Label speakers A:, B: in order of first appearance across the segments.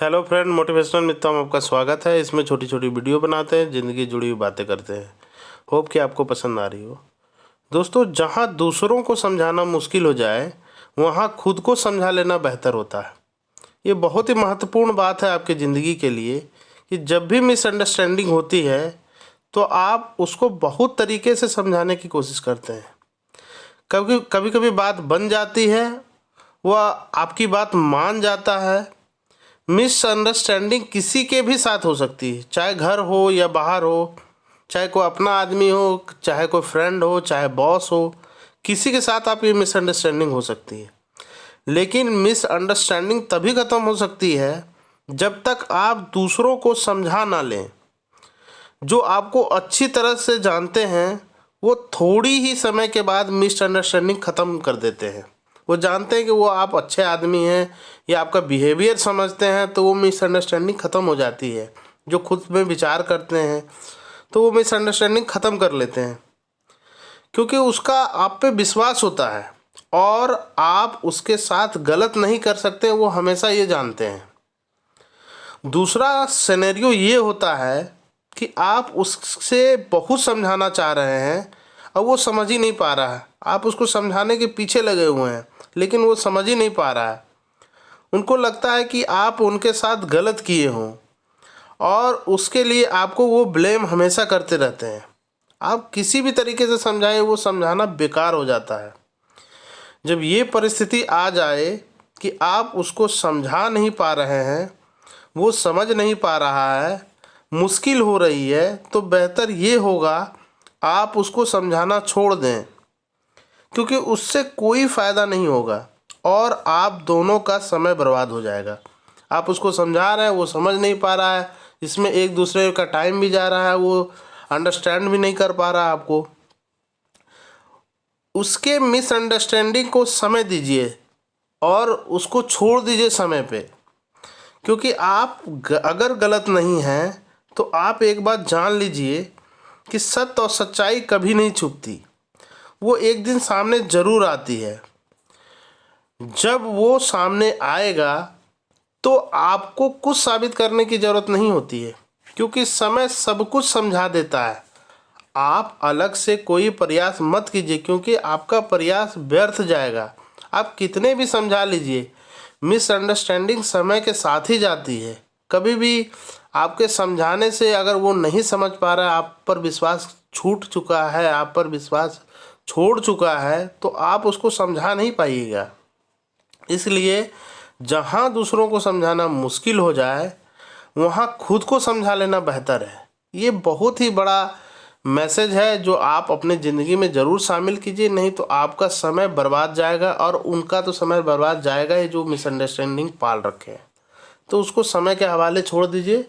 A: Hello friend, motivational मित्रों में आपका स्वागत है। इसमें छोटी छोटी वीडियो बनाते हैं, ज़िंदगी जुड़ी हुई बातें करते हैं। होप कि आपको पसंद आ रही हो। दोस्तों, जहाँ दूसरों को समझाना मुश्किल हो जाए वहाँ खुद को समझा लेना बेहतर होता है। ये बहुत ही महत्वपूर्ण बात है आपकी ज़िंदगी के लिए कि जब भी मिसअंडरस्टैंडिंग होती है तो आप उसको बहुत तरीके से समझाने की कोशिश करते हैं। कभी कभी कभी बात बन जाती है, वह आपकी बात मान जाता है। मिसअंडरस्टैंडिंग किसी के भी साथ हो सकती है, चाहे घर हो या बाहर हो, चाहे कोई अपना आदमी हो, चाहे कोई फ्रेंड हो, चाहे बॉस हो। किसी के साथ आपकी मिसअंडरस्टैंडिंग हो सकती है। लेकिन मिसअंडरस्टैंडिंग तभी ख़त्म हो सकती है जब तक आप दूसरों को समझा ना लें। जो आपको अच्छी तरह से जानते हैं वो थोड़ी ही समय के बाद मिसअंडरस्टैंडिंग ख़त्म कर देते हैं। वो जानते हैं कि वो आप अच्छे आदमी हैं या आपका बिहेवियर समझते हैं, तो वो मिसअंडरस्टैंडिंग ख़त्म हो जाती है। जो खुद में विचार करते हैं तो वो मिसअंडरस्टैंडिंग ख़त्म कर लेते हैं, क्योंकि उसका आप पे विश्वास होता है और आप उसके साथ गलत नहीं कर सकते, वो हमेशा ये जानते हैं। दूसरा सिनेरियो ये होता है कि आप उससे बहुत समझाना चाह रहे हैं और वो समझ ही नहीं पा रहा है। आप उसको समझाने के पीछे लगे हुए हैं लेकिन वो समझ ही नहीं पा रहा है। उनको लगता है कि आप उनके साथ गलत किए हों और उसके लिए आपको वो ब्लेम हमेशा करते रहते हैं। आप किसी भी तरीके से समझाएं, वो समझाना बेकार हो जाता है। जब ये परिस्थिति आ जाए कि आप उसको समझा नहीं पा रहे हैं, वो समझ नहीं पा रहा है, मुश्किल हो रही है, तो बेहतर ये होगा आप उसको समझाना छोड़ दें, क्योंकि उससे कोई फ़ायदा नहीं होगा और आप दोनों का समय बर्बाद हो जाएगा। आप उसको समझा रहे हैं, वो समझ नहीं पा रहा है, इसमें एक दूसरे का टाइम भी जा रहा है, वो अंडरस्टैंड भी नहीं कर पा रहा आपको। उसके मिसअंडरस्टैंडिंग को समय दीजिए और उसको छोड़ दीजिए समय पे, क्योंकि आप अगर गलत नहीं हैं तो आप एक बात जान लीजिए कि सत्य और सच्चाई कभी नहीं छुपती। वो एक दिन सामने ज़रूर आती है। जब वो सामने आएगा तो आपको कुछ साबित करने की ज़रूरत नहीं होती है, क्योंकि समय सब कुछ समझा देता है। आप अलग से कोई प्रयास मत कीजिए, क्योंकि आपका प्रयास व्यर्थ जाएगा। आप कितने भी समझा लीजिए, मिसअंडरस्टैंडिंग समय के साथ ही जाती है। कभी भी आपके समझाने से अगर वो नहीं समझ पा रहा है, आप पर विश्वास छूट चुका है, आप पर विश्वास छोड़ चुका है, तो आप उसको समझा नहीं पाइएगा। इसलिए जहाँ दूसरों को समझाना मुश्किल हो जाए वहाँ खुद को समझा लेना बेहतर है। ये बहुत ही बड़ा मैसेज है जो आप अपने ज़िंदगी में ज़रूर शामिल कीजिए, नहीं तो आपका समय बर्बाद जाएगा और उनका तो समय बर्बाद जाएगा ही जो मिसअंडरस्टैंडिंग पाल रखे हैं। तो उसको समय के हवाले छोड़ दीजिए।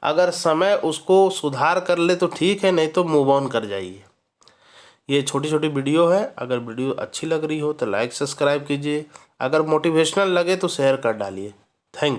A: अगर समय उसको सुधार कर ले तो ठीक है, नहीं तो मूव ऑन कर जाइए। ये छोटी छोटी वीडियो है। अगर वीडियो अच्छी लग रही हो तो लाइक सब्सक्राइब कीजिए। अगर मोटिवेशनल लगे तो शेयर कर डालिए। थैंक